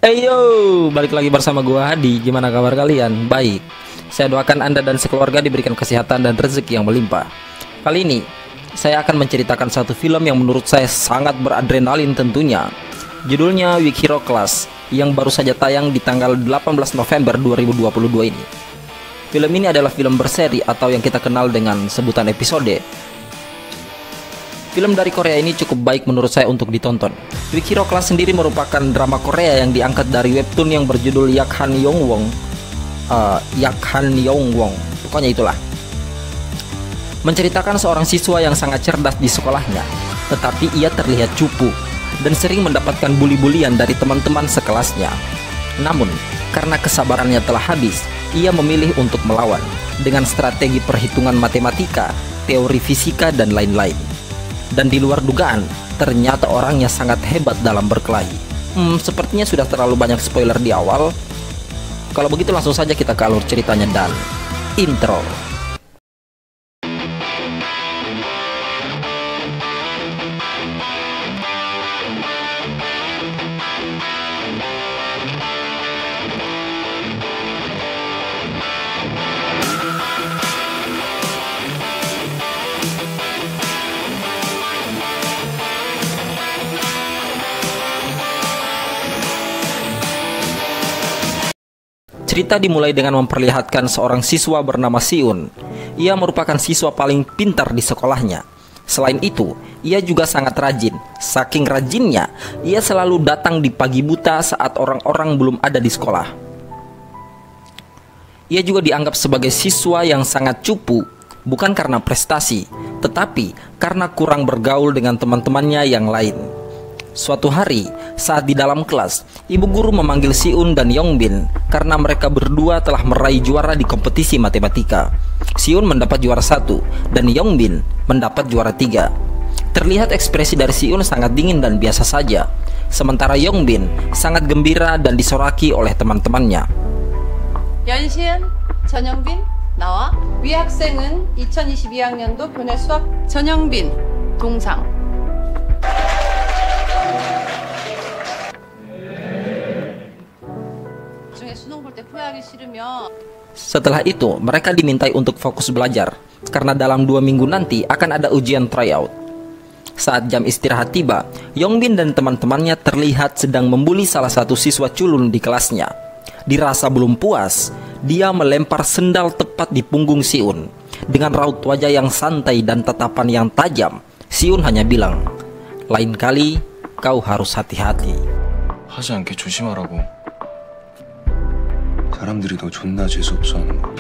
Yo, balik lagi bersama gua Hadi. Gimana kabar kalian? Baik. Saya doakan Anda dan sekeluarga diberikan kesehatan dan rezeki yang melimpah. Kali ini saya akan menceritakan satu film yang menurut saya sangat beradrenalin tentunya. Judulnya Weak Hero Class yang baru saja tayang di tanggal 18 November 2022 ini. Film ini adalah film berseri atau yang kita kenal dengan sebutan episode. Film dari Korea ini cukup baik menurut saya untuk ditonton. Weak Hero Class sendiri merupakan drama Korea yang diangkat dari webtoon yang berjudul Yakhan Yongwon. Pokoknya itulah. Menceritakan seorang siswa yang sangat cerdas di sekolahnya, tetapi ia terlihat cupu dan sering mendapatkan bully-bulian dari teman-teman sekelasnya. Namun, karena kesabarannya telah habis, ia memilih untuk melawan dengan strategi perhitungan matematika, teori fisika, dan lain-lain. Dan di luar dugaan, ternyata orangnya sangat hebat dalam berkelahi. Sepertinya sudah terlalu banyak spoiler di awal. Kalau begitu langsung saja kita ke alur ceritanya dan intro. Cerita dimulai dengan memperlihatkan seorang siswa bernama Siun. Ia merupakan siswa paling pintar di sekolahnya. Selain itu, ia juga sangat rajin. Saking rajinnya, ia selalu datang di pagi buta saat orang-orang belum ada di sekolah. Ia juga dianggap sebagai siswa yang sangat cupu, bukan karena prestasi, tetapi karena kurang bergaul dengan teman-temannya yang lain. Suatu hari, saat di dalam kelas, ibu guru memanggil Siun dan Yongbin karena mereka berdua telah meraih juara di kompetisi matematika. Siun mendapat juara 1 dan Yongbin mendapat juara 3. Terlihat ekspresi dari Siun sangat dingin dan biasa saja, sementara Yongbin sangat gembira dan disoraki oleh teman-temannya. 연시은, 전영빈, 나와. 위 학생은 2022학년도 교내 수학 전영빈, 동상. Setelah itu, mereka dimintai untuk fokus belajar, karena dalam 2 minggu nanti akan ada ujian tryout. Saat jam istirahat tiba, Yongbin dan teman-temannya terlihat sedang membuli salah satu siswa culun di kelasnya. Dirasa belum puas, dia melempar sendal tepat di punggung Siun. Dengan raut wajah yang santai dan tatapan yang tajam, Siun hanya bilang, "Lain kali, kau harus hati-hati." 하지 않게 조심하라고. 사람들이 너 존나 재수없어 하는 거.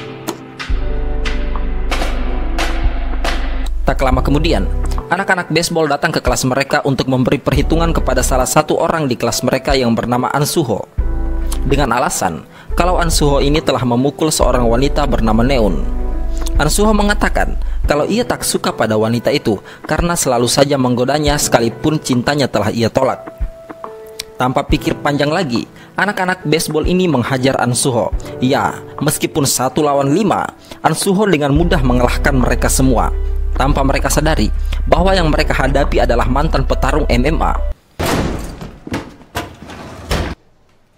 Tak lama kemudian, anak-anak baseball datang ke kelas mereka untuk memberi perhitungan kepada salah satu orang di kelas mereka yang bernama An Suho. Dengan alasan, kalau An Suho ini telah memukul seorang wanita bernama Neun. An Suho mengatakan kalau ia tak suka pada wanita itu karena selalu saja menggodanya sekalipun cintanya telah ia tolak. Tanpa pikir panjang lagi, anak-anak baseball ini menghajar An Suho. Ya, meskipun 1 lawan 5, An Suho dengan mudah mengalahkan mereka semua, tanpa mereka sadari bahwa yang mereka hadapi adalah mantan petarung MMA.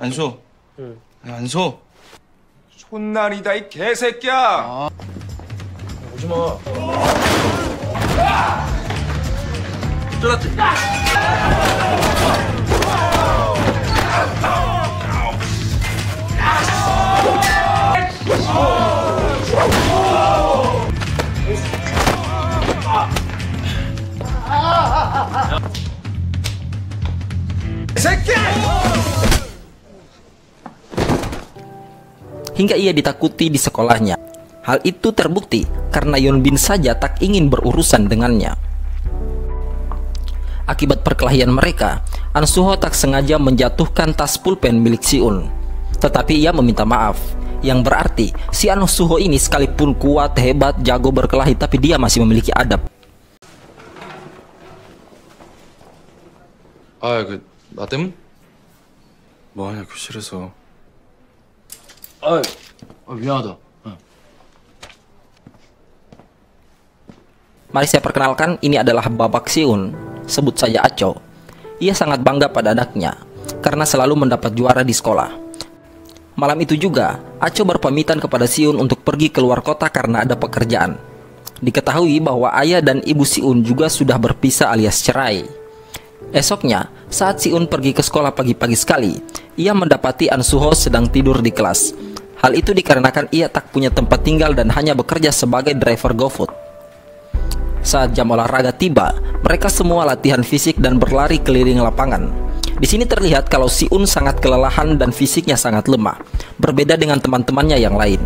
안수. 안수. 손날이다 이 개새끼야. 오지 마. 쫄았지. Hingga ia ditakuti di sekolahnya. Hal itu terbukti karena Yongbin saja tak ingin berurusan dengannya. Akibat perkelahian mereka, An Suho tak sengaja menjatuhkan tas pulpen milik Siun. Tetapi ia meminta maaf, yang berarti si An Suho ini sekalipun kuat, hebat, jago berkelahi, tapi dia masih memiliki adab. 나 때문? 뭐하냐 교실에서. 미안하다. Mari saya perkenalkan, ini adalah Babak Siun, sebut saja Aco. Ia sangat bangga pada anaknya. karena selalu mendapat juara di sekolah. Malam itu juga, Aco berpamitan kepada Siun untuk pergi keluar kota karena ada pekerjaan. Diketahui bahwa ayah dan ibu Siun juga sudah berpisah alias cerai. Esoknya, saat Siun pergi ke sekolah pagi-pagi sekali, ia mendapati An Suho sedang tidur di kelas. Hal itu dikarenakan ia tak punya tempat tinggal dan hanya bekerja sebagai driver GoFood. Saat jam olahraga tiba, mereka semua latihan fisik dan berlari keliling lapangan. Di sini terlihat kalau Siun sangat kelelahan dan fisiknya sangat lemah, berbeda dengan teman-temannya yang lain.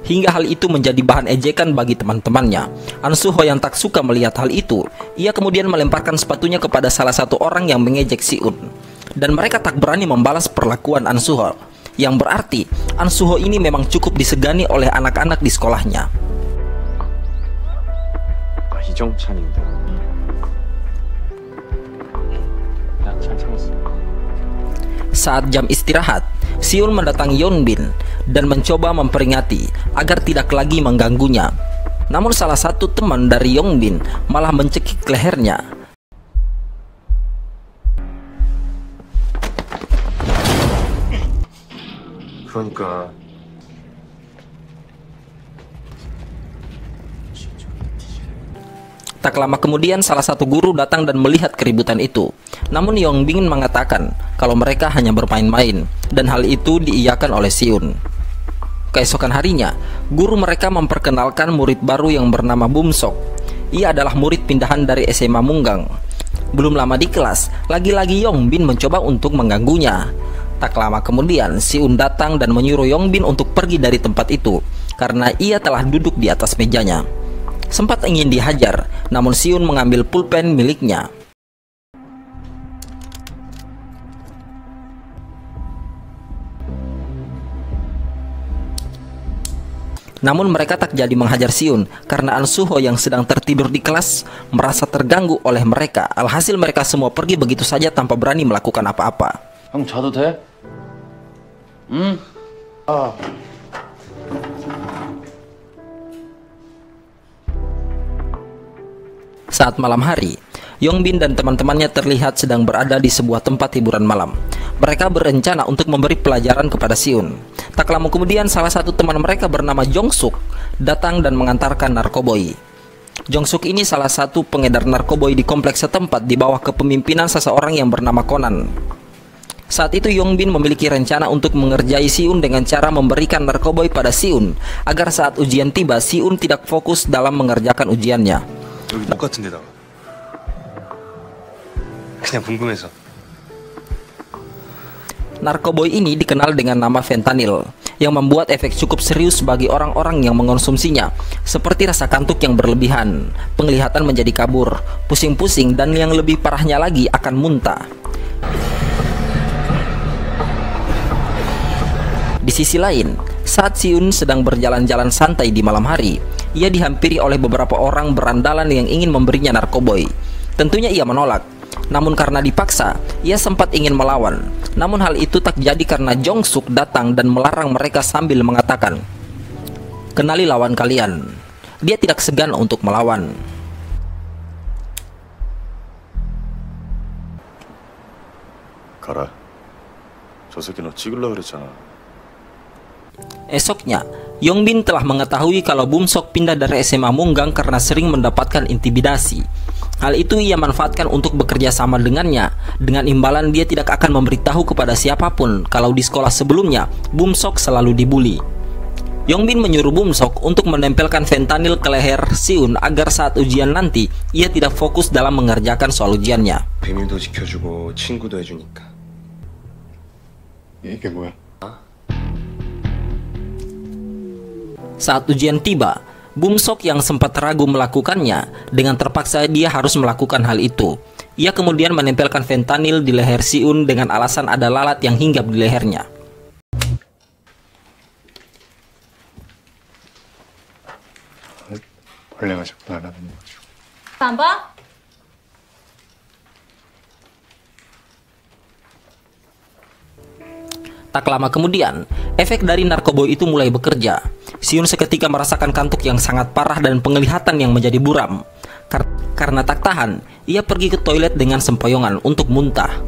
Hingga hal itu menjadi bahan ejekan bagi teman-temannya. An Suho yang tak suka melihat hal itu, ia kemudian melemparkan sepatunya kepada salah satu orang yang mengejek Siun. Dan mereka tak berani membalas perlakuan An Suho, yang berarti An Suho ini memang cukup disegani oleh anak-anak di sekolahnya. Saat jam istirahat, Siun mendatangi Yeonbin dan mencoba memperingati agar tidak lagi mengganggunya. Namun salah satu teman dari Yeonbin malah mencekik lehernya. 그러니까 Tak lama kemudian salah satu guru datang dan melihat keributan itu. Namun Yeonbin mengatakan kalau mereka hanya bermain-main dan hal itu diiyakan oleh Siun. Keesokan harinya, guru mereka memperkenalkan murid baru yang bernama Bumsok. Ia adalah murid pindahan dari SMA Munggang. Belum lama di kelas, lagi-lagi Yeonbin mencoba untuk mengganggunya. Tak lama kemudian, Siun datang dan menyuruh Yeonbin untuk pergi dari tempat itu karena ia telah duduk di atas mejanya. Sempat ingin dihajar, namun Siun mengambil pulpen miliknya. Namun mereka tak jadi menghajar Siun karena An Suho yang sedang tertidur di kelas merasa terganggu oleh mereka. Alhasil mereka semua pergi begitu saja tanpa berani melakukan apa-apa. 형 자도 돼? 응? Saat malam hari, Yeonbin dan teman-temannya terlihat sedang berada di sebuah tempat hiburan malam. Mereka berencana untuk memberi pelajaran kepada Siun. Tak lama kemudian salah satu teman mereka bernama Jongsuk datang dan mengantarkan narkoboy. Jongsuk ini salah satu pengedar narkoboy di kompleks setempat di bawah kepemimpinan seseorang yang bernama Conan. Saat itu Yeonbin memiliki rencana untuk mengerjai Siun dengan cara memberikan narkoboy pada Siun agar saat ujian tiba Siun tidak fokus dalam mengerjakan ujiannya. 여기 목 같은 데다가 그냥 궁금해서. Narkoboy ini dikenal dengan nama fentanyl yang membuat efek cukup serius bagi orang-orang yang mengonsumsinya, seperti rasa kantuk yang berlebihan, penglihatan menjadi kabur, pusing-pusing, dan yang lebih parahnya lagi akan muntah. Di sisi lain, saat Siun sedang berjalan-jalan santai di malam hari, ia dihampiri oleh beberapa orang berandalan yang ingin memberinya narkoboy. Tentunya ia menolak, namun karena dipaksa, ia sempat ingin melawan. Namun hal itu tak jadi karena Jongsuk datang dan melarang mereka sambil mengatakan, "Kenali lawan kalian." Dia tidak segan untuk melawan. 가라. 저 새끼 너 찍으려고 그랬잖아. Esoknya, Yeonbin telah mengetahui kalau Bumsok pindah dari SMA Munggang karena sering mendapatkan intimidasi. Hal itu ia manfaatkan untuk bekerja sama dengannya. Dengan imbalan dia tidak akan memberitahu kepada siapapun kalau di sekolah sebelumnya Bumsok selalu dibully. Yeonbin menyuruh Bumsok untuk menempelkan fentanyl ke leher Siun agar saat ujian nanti ia tidak fokus dalam mengerjakan soal ujiannya. 비밀도 지켜주고 친구도 해주니까. 이게 뭐야? Saat ujian tiba, Bumsok yang sempat ragu melakukannya, dengan terpaksa dia harus melakukan hal itu. Ia kemudian menempelkan fentanyl di leher Siun dengan alasan ada lalat yang hinggap di lehernya. 벌레가 자꾸 날아다니는 거죠. 안 봐? Tak lama kemudian, efek dari narkoboy itu mulai bekerja. Siun seketika merasakan kantuk yang sangat parah dan penglihatan yang menjadi buram. Karena tak tahan, ia pergi ke toilet dengan sempoyongan untuk muntah.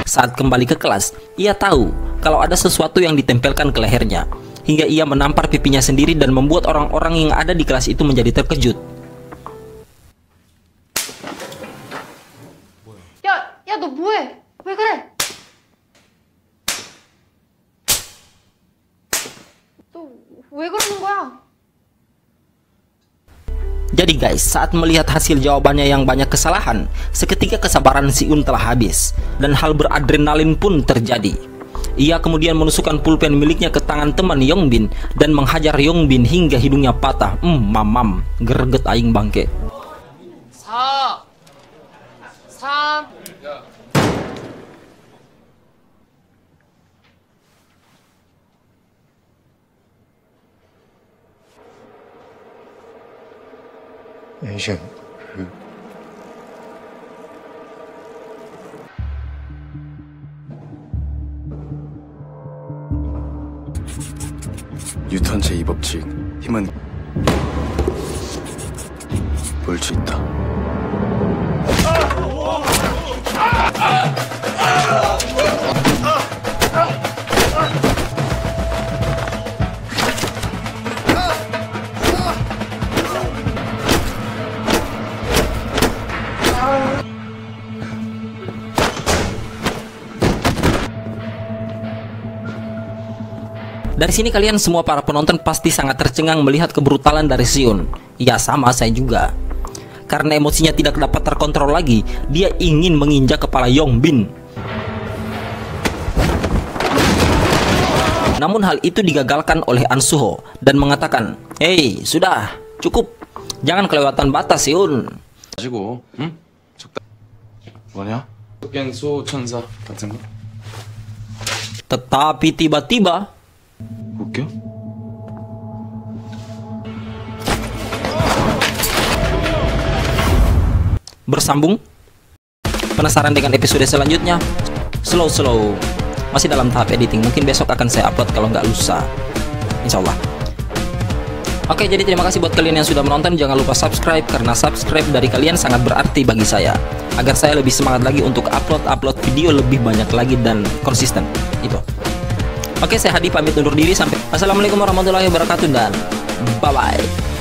Saat kembali ke kelas, ia tahu kalau ada sesuatu yang ditempelkan ke lehernya, hingga ia menampar pipinya sendiri dan membuat orang-orang yang ada di kelas itu menjadi terkejut. 야, 너 뭐해? 왜 그래? 너 왜 그러는 거야? Jadi guys, saat melihat hasil jawabannya yang banyak kesalahan, seketika kesabaran Siun telah habis, dan hal beradrenalin pun terjadi. Ia kemudian menusukkan pulpen miliknya ke tangan teman Yongbin dan menghajar Yongbin hingga hidungnya patah. Mamam, greget aing bangke. 4 3 에이션, 뉴턴 제2법칙 힘은 볼 수 있다. Dari sini kalian semua para penonton pasti sangat tercengang melihat kebrutalan dari Siun. Ya sama saya juga. Karena emosinya tidak dapat terkontrol lagi, dia ingin menginjak kepala Yongbin. Namun hal itu digagalkan oleh An Suho dan mengatakan, "Hei, sudah, cukup. Jangan kelewatan batas, Siun." 가지고, 응? 적당. 뭐냐? 소 천사 같은 거? Tetapi tiba-tiba 웃겨? bersambung. Penasaran dengan episode selanjutnya? Slow masih dalam tahap editing. Mungkin besok akan saya upload kalau nggak lusa, insyaallah. Oke, jadi terima kasih buat kalian yang sudah menonton. Jangan lupa subscribe, karena subscribe dari kalian sangat berarti bagi saya, agar saya lebih semangat lagi untuk upload video lebih banyak lagi dan konsisten. Itu. Oke, saya Hadi pamit undur diri. Sampai assalamualaikum warahmatullahi wabarakatuh dan bye bye.